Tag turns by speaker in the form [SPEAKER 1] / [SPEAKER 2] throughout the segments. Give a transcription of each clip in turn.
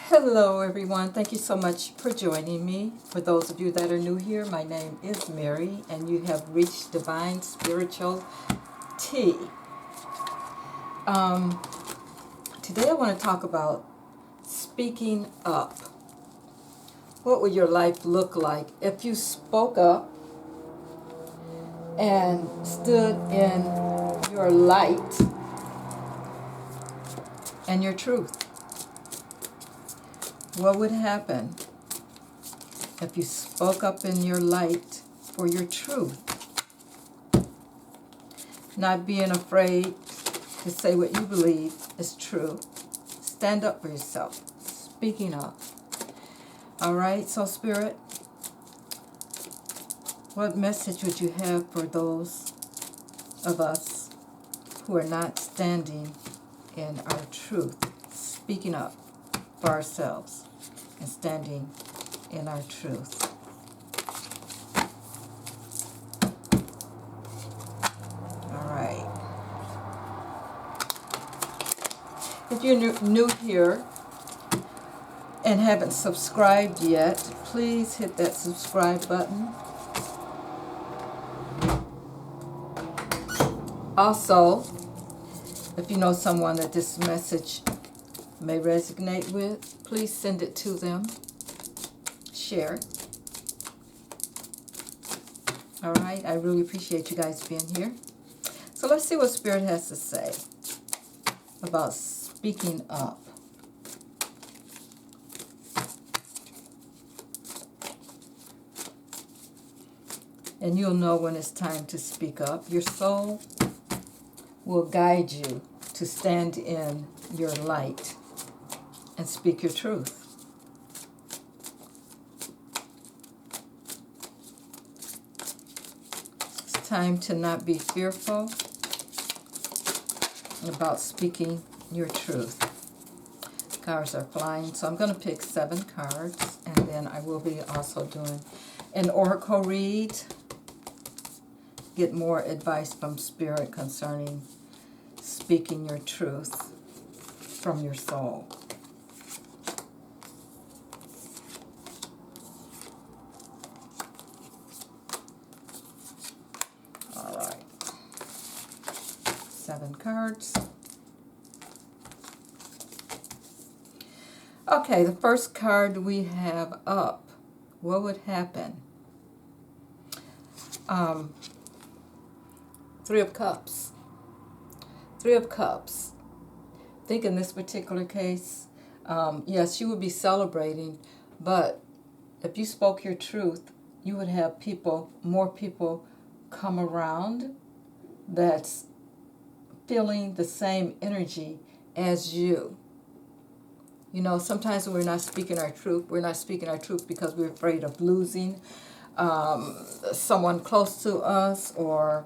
[SPEAKER 1] Hello everyone, thank you so much for joining me. For those of you that are new here, my name is Mary and you have reached Divine Spiritual Tea. Today I want to talk about speaking up. What would your life look like if you spoke up and stood in your light and your truth? What would happen if you spoke up in your light for your truth? Not being afraid to say what you believe is true. Stand up for yourself. Speaking up. All right, so Spirit, what message would you have for those of us who are not standing in our truth, speaking up for ourselves and standing in our truth? All right. If you're new here and haven't subscribed yet, please hit that subscribe button. Also, if you know someone that this message may resonate with, please send it to them. Share it. All right, I really appreciate you guys being here. So let's see what Spirit has to say about speaking up. And you'll know when it's time to speak up. Your soul will guide you to stand in your light and speak your truth. It's time to not be fearful about speaking your truth. Cards are flying, so I'm going to pick 7 cards, and then I will be also doing an oracle read. Get more advice from Spirit concerning speaking your truth from your soul. All right. 7 cards. Okay, the first card we have up. What would happen? 3 of Cups. 3 of Cups. I think in this particular case, yes, you would be celebrating, but if you spoke your truth, you would have more people come around that's feeling the same energy as you. You know, sometimes when we're not speaking our truth, we're not speaking our truth because we're afraid of losing someone close to us, or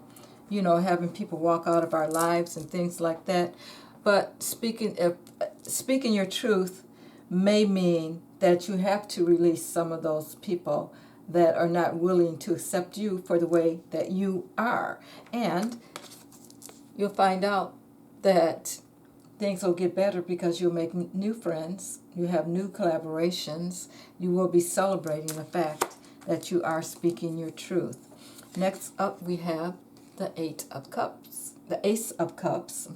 [SPEAKER 1] having people walk out of our lives and things like that. But speaking your truth may mean that you have to release some of those people that are not willing to accept you for the way that you are. And you'll find out that things will get better because you'll make new friends, you have new collaborations, you will be celebrating the fact that you are speaking your truth. Next up we have the Ace of Cups. The Ace of Cups.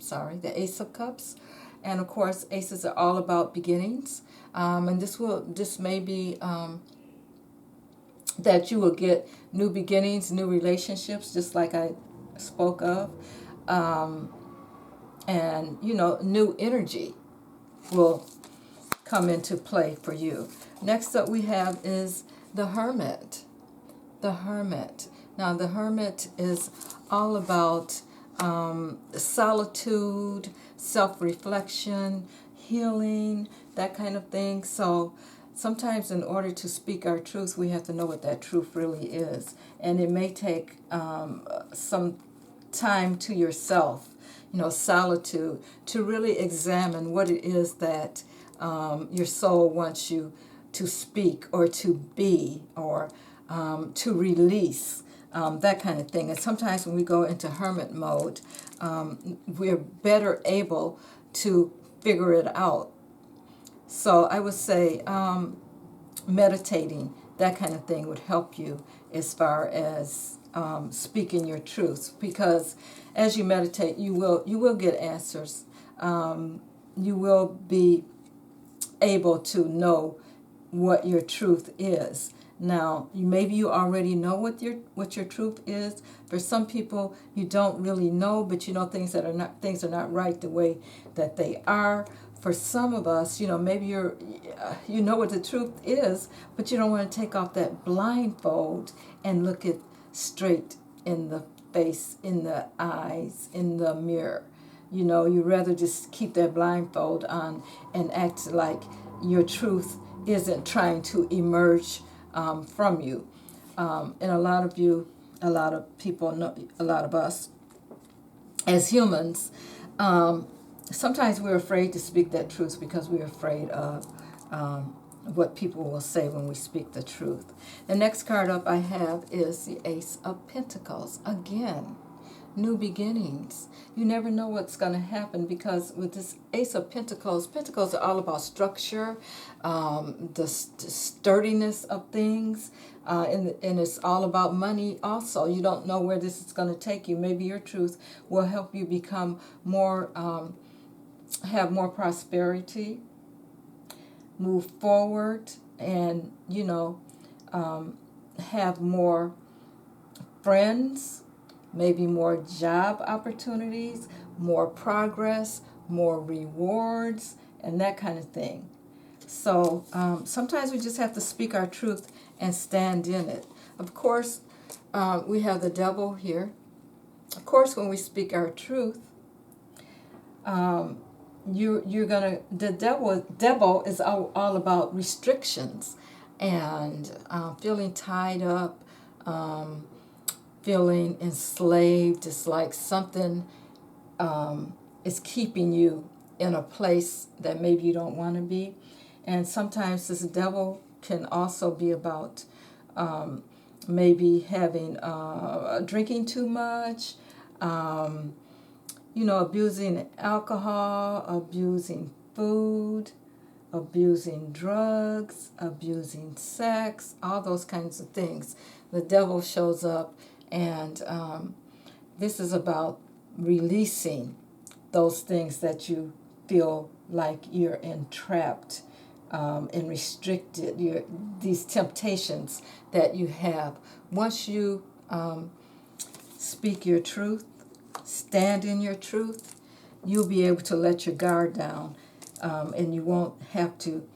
[SPEAKER 1] And of course, aces are all about beginnings. And this may be that you will get new beginnings, new relationships, just like I spoke of. And, new energy will come into play for you. Next up we have is the Hermit. The Hermit. Now, the Hermit is all about solitude, self-reflection, healing, that kind of thing. So sometimes in order to speak our truth, we have to know what that truth really is. And it may take some time to yourself, solitude, to really examine what it is that your soul wants you to speak or to be or to release, that kind of thing. And sometimes when we go into hermit mode, we're better able to figure it out. So I would say meditating, that kind of thing would help you as far as speaking your truth, because as you meditate, you will get answers. You will be able to know what your truth is. Now, maybe you already know what your truth is. For some people, you don't really know, but you know things are not right the way that they are. For some of us, maybe you know what the truth is, but you don't want to take off that blindfold and look it straight in the face, in the eyes, in the mirror. You rather just keep that blindfold on and act like your truth isn't trying to emerge from you. And a lot of people, a lot of us as humans, sometimes we're afraid to speak that truth because we're afraid of what people will say when we speak the truth. The next card up I have is the Ace of Pentacles. Again, new beginnings. You never know what's going to happen, because with this Ace of Pentacles, Pentacles are all about structure, the sturdiness of things, and it's all about money also. You don't know where this is going to take you. Maybe your truth will help you become more, have more prosperity, move forward, and, have more friends, maybe more job opportunities, more progress, more rewards, and that kind of thing. So sometimes we just have to speak our truth and stand in it. Of course, we have the devil here. Of course, when we speak our truth, the devil is all about restrictions and feeling tied up, feeling enslaved. It's like something is keeping you in a place that maybe you don't want to be. And sometimes this devil can also be about maybe having drinking too much, abusing alcohol, abusing food, abusing drugs, abusing sex, all those kinds of things. The devil shows up, and this is about releasing those things that you feel like you're entrapped and restricted, these temptations that you have. Once you speak your truth, stand in your truth, you'll be able to let your guard down, and you won't have to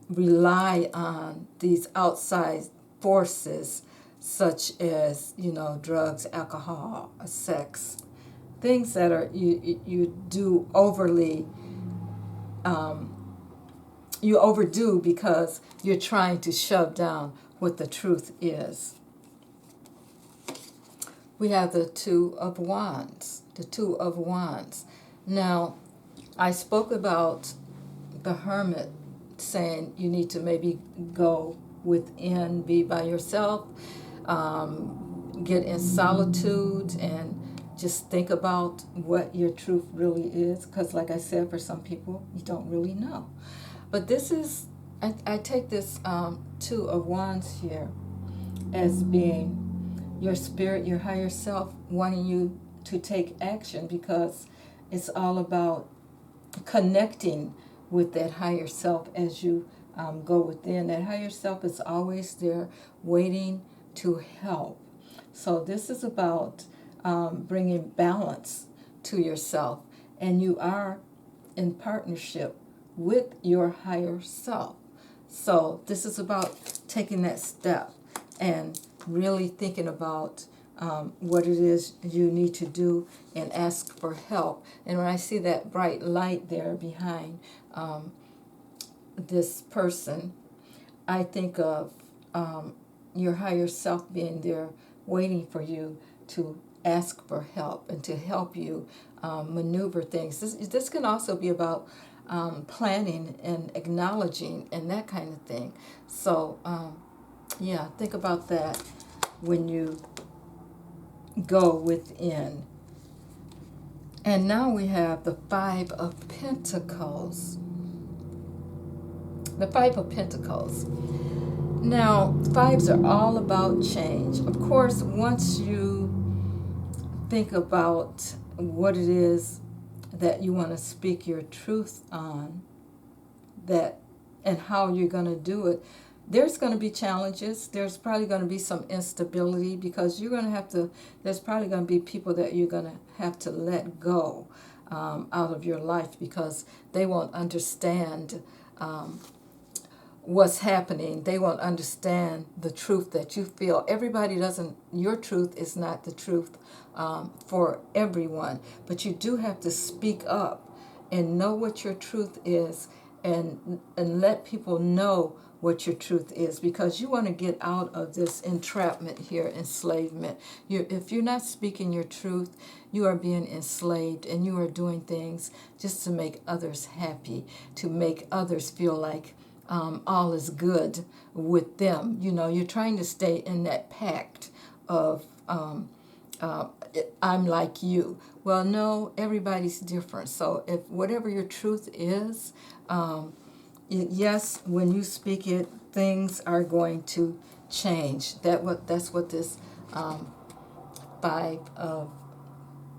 [SPEAKER 1] rely on these outside forces such as, drugs, alcohol, sex, things that are you do overly, you overdo because you're trying to shove down what the truth is. We have the Two of Wands. The Two of Wands. Now, I spoke about the Hermit saying you need to maybe go within, be by yourself, get in solitude, and just think about what your truth really is. Because like I said, for some people, you don't really know. But this is, I take this Two of Wands here as being your spirit, your higher self, wanting you to take action, because it's all about connecting with that higher self as you go within. That higher self is always there waiting to help. So this is about bringing balance to yourself, and you are in partnership with your higher self. So this is about taking that step and really thinking about what it is you need to do and ask for help. And when I see that bright light there behind this person, I think of your higher self being there waiting for you to ask for help and to help you maneuver things. This can also be about planning and acknowledging and that kind of thing. So yeah, think about that when you go within. And now we have the Five of Pentacles. The Five of Pentacles. Now, fives are all about change. Of course, once you think about what it is that you want to speak your truth on, that and how you're going to do it, there's going to be challenges. There's probably going to be some instability because you're going to have to, there's probably going to be people that you're going to have to let go out of your life because they won't understand what's happening. They won't understand the truth that you feel. Everybody doesn't, your truth is not the truth for everyone, but you do have to speak up and know what your truth is, and let people know what your truth is, because you want to get out of this entrapment here, enslavement. If you're not speaking your truth, you are being enslaved, and you are doing things just to make others happy, to make others feel like all is good with them. You know, you're trying to stay in that pact of I'm like you. Well, no, everybody's different. So if whatever your truth is, yes, when you speak it, things are going to change. That's what this Five of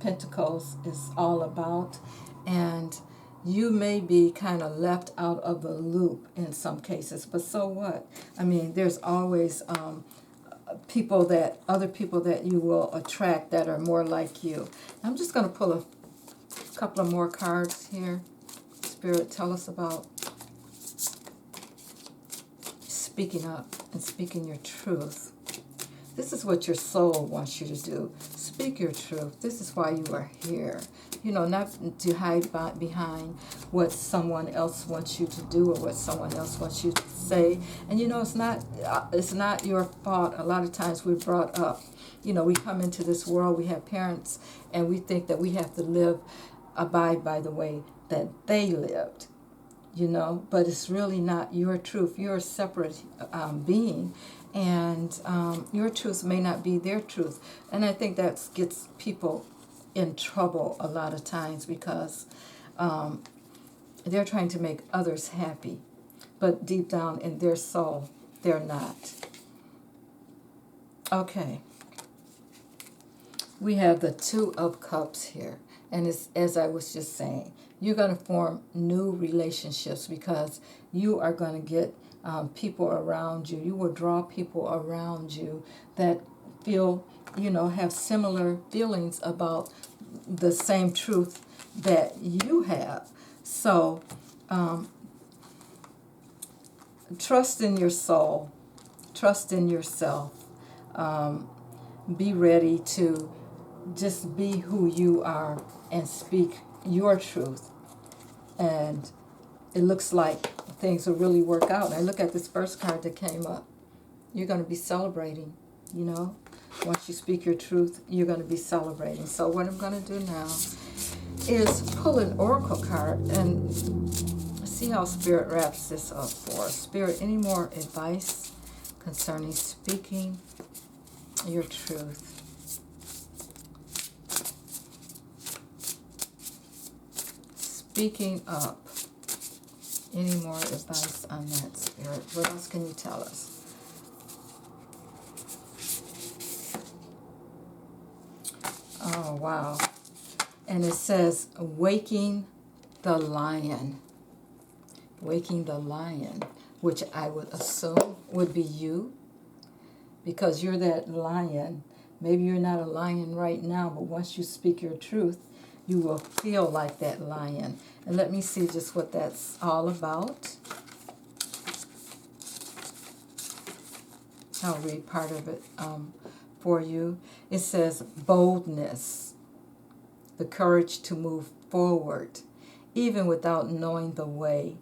[SPEAKER 1] Pentacles is all about. And you may be kind of left out of the loop in some cases, but so what? I mean, there's always other people that you will attract that are more like you. I'm just going to pull a couple of more cards here. Spirit, tell us about speaking up and speaking your truth. This is what your soul wants you to do. Speak your truth. This is why you are here. You know, not to hide behind what someone else wants you to do or what someone else wants you to say. And you know, it's not your fault. A lot of times we're brought up. You know, we come into this world, we have parents, and we think that we have to abide by the way that they lived. You know, but it's really not your truth. You're a separate being, and your truth may not be their truth. And I think that gets people in trouble a lot of times because they're trying to make others happy, but deep down in their soul, they're not. Okay. We have the Two of Cups here, and it's, as I was just saying, you're going to form new relationships because you are going to get people around you. You will draw people around you that feel, you know, have similar feelings about the same truth that you have. So trust in your soul, trust in yourself. Be ready to just be who you are and speak your truth. And it looks like things will really work out. And I look at this first card that came up. You're going to be celebrating, you know. Once you speak your truth, you're going to be celebrating. So what I'm going to do now is pull an oracle card and see how Spirit wraps this up for us. Spirit, any more advice concerning speaking your truth? Speaking up. Any more advice on that, Spirit? What else can you tell us? Oh, wow. And it says, waking the lion. Waking the lion, which I would assume would be you, because you're that lion. Maybe you're not a lion right now, but once you speak your truth, you will feel like that lion. And let me see just what that's all about. I'll read part of it for you. It says boldness, the courage to move forward, even without knowing the way,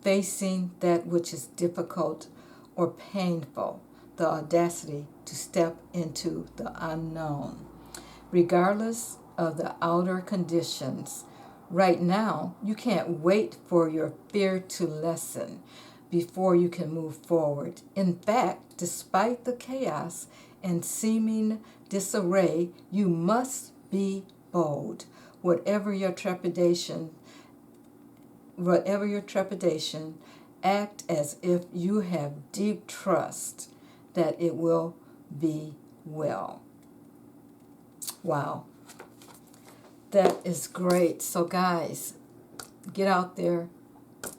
[SPEAKER 1] facing that which is difficult or painful, the audacity to step into the unknown, regardless of the outer conditions. Right now, you can't wait for your fear to lessen before you can move forward. In fact, despite the chaos and seeming disarray, you must be bold. Whatever your trepidation, act as if you have deep trust that it will be well. Wow. That is great. So guys, get out there,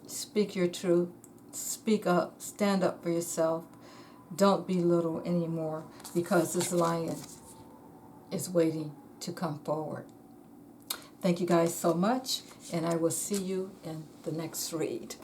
[SPEAKER 1] speak your truth, speak up, stand up for yourself. Don't belittle anymore, because this lion is waiting to come forward. Thank you guys so much, and I will see you in the next read.